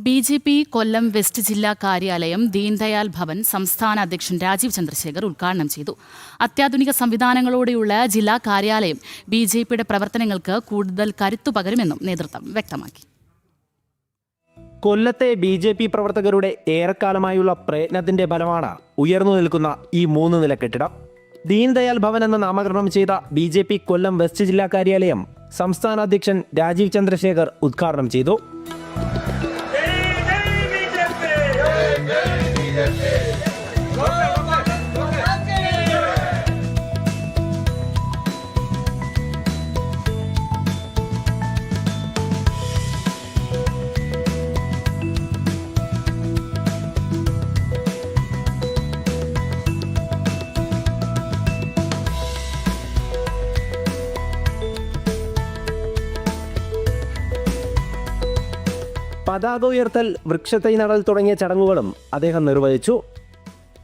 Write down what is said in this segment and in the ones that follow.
BJP. കൊല്ലം west ജില്ലാ കാര്യാലയം ദീൻദയാൽ ഭവൻ സംസ്ഥാന അധ്യക്ഷൻ രാജീവ് ചന്ദ്രശേഖർ ഉദ്ഘാടനം ചെയ്തു. അത്യാധുനിക സംവിധാനങ്ങളോടെയുള്ള ജില്ലാ കാര്യാലയം ബി.ജെ.പിയുടെ പ്രവർത്തനങ്ങൾക്ക് കൂടുതൽ കരുത്തു പകരുമെന്നും നേതൃത്വം വ്യക്തമാക്കി. കൊല്ലത്തെ ബി.ജെ.പി. പ്രവർത്തകരുടെ ഏറെക്കാലമായുള്ള പ്രയത്നത്തിന്റെ ഫലമാണ് ഉയർന്നു നിൽക്കുന്ന ഈ 3 നില കെട്ടിടം. ദീൻദയാൽ ഭവൻ എന്ന നാമകരണം ചെയ്ത ബി.ജെ.പി. കൊല്ലം വെസ്റ്റ് ജില്ലാ കാര്യാലയം സംസ്ഥാന അധ്യക്ഷൻ രാജീവ് ചന്ദ്രശേഖർ ഉദ്ഘാടനം ചെയ്തു. പതാക ഉയർത്തൽ, വൃക്ഷത്തൈ നടൽ തുടങ്ങിയ ചടങ്ങുകളും അദ്ദേഹം നിർവഹിച്ചു.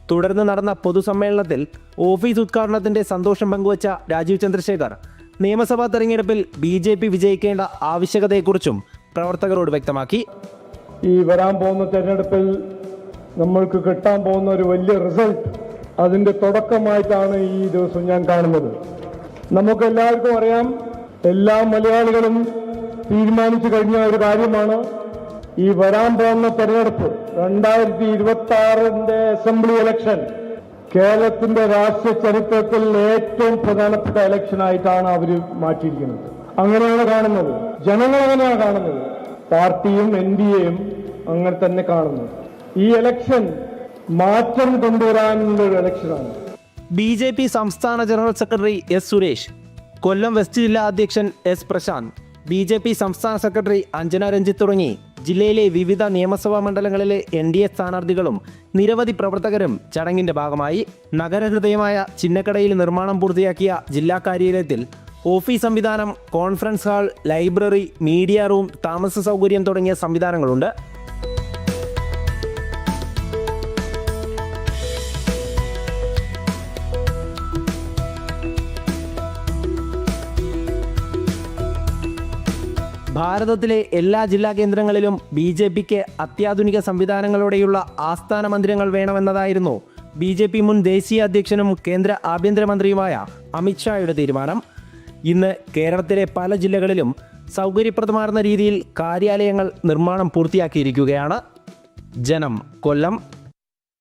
തുടർന്ന് നടന്ന പൊതുസമ്മേളനത്തിൽ ഓഫീസ് ഉദ്ഘാടനത്തിന്റെ സന്തോഷം പങ്കുവച്ച രാജീവ് ചന്ദ്രശേഖർ നിയമസഭാ തെരഞ്ഞെടുപ്പിൽ ബി.ജെ.പി. വിജയിക്കേണ്ട ആവശ്യകതയെക്കുറിച്ചും പ്രവർത്തകരോട് വ്യക്തമാക്കി. ഈ വരാൻ പോകുന്ന തെരഞ്ഞെടുപ്പിൽ നമ്മൾക്ക് കിട്ടാൻ പോകുന്ന ഒരു വലിയ റിസൾട്ട്, അതിന്റെ തുടക്കമായിട്ടാണ് ഈ ദിവസം ഞാൻ കാണുന്നത്. നമുക്ക് എല്ലാവർക്കും അറിയാം, എല്ലാ മലയാളികളും തീരുമാനിച്ചു കഴിഞ്ഞ ഒരു കാര്യമാണ് ഈ വരാൻ പോകുന്ന തെരഞ്ഞെടുപ്പ്. 2026 അസംബ്ലി ഇലക്ഷൻ കേരളത്തിന്റെ രാഷ്ട്രീയ ചരിത്രത്തിൽ ഏറ്റവും പ്രധാനപ്പെട്ട ഇലക്ഷനായിട്ടാണ് അവർ മാറ്റിയിരിക്കുന്നത്. അങ്ങനെയാണ് കാണുന്നത്, ജനങ്ങൾ അങ്ങനെയാണ് കാണുന്നത്, പാർട്ടിയും NDAയും അങ്ങനെ തന്നെ കാണുന്നു. ഈ ഇലക്ഷൻ മാറ്റം കൊണ്ടുവരാനുള്ള ഒരു ഇലക്ഷനാണ്. ബി.ജെ.പി. സംസ്ഥാന ജനറൽ സെക്രട്ടറി S. സുരേഷ്, കൊല്ലം വെസ്റ്റ് ജില്ലാ അധ്യക്ഷൻ S. പ്രശാന്ത്, ബി.ജെ.പി. സംസ്ഥാന സെക്രട്ടറി അഞ്ജന രഞ്ജിത്ത് തുടങ്ങി ജില്ലയിലെ വിവിധ നിയമസഭാ മണ്ഡലങ്ങളിലെ NDA സ്ഥാനാർത്ഥികളും നിരവധി പ്രവർത്തകരും ചടങ്ങിന്റെ ഭാഗമായി. നഗരഹൃദയമായ ചിന്നക്കടയിൽ നിർമ്മാണം പൂർത്തിയാക്കിയ ജില്ലാ കാര്യാലയത്തിൽ ഓഫീസ് സംവിധാനം, conference hall, library, media room, താമസ സൗകര്യം തുടങ്ങിയ സംവിധാനങ്ങളുണ്ട്. ഭാരതത്തിലെ എല്ലാ ജില്ലാ കേന്ദ്രങ്ങളിലും ബി.ജെ.പിക്ക് അത്യാധുനിക സംവിധാനങ്ങളോടെയുള്ള ആസ്ഥാന മന്ദിരങ്ങൾ വേണമെന്നതായിരുന്നു ബി.ജെ.പി. മുൻ ദേശീയ അധ്യക്ഷനും കേന്ദ്ര ആഭ്യന്തരമന്ത്രിയുമായ അമിത്ഷായുടെ തീരുമാനം. ഇന്ന് കേരളത്തിലെ പല ജില്ലകളിലും സൗകര്യപ്രദമാർന്ന രീതിയിൽ കാര്യാലയങ്ങൾ നിർമ്മാണം പൂർത്തിയാക്കിയിരിക്കുകയാണ്. ജനം, കൊല്ലം.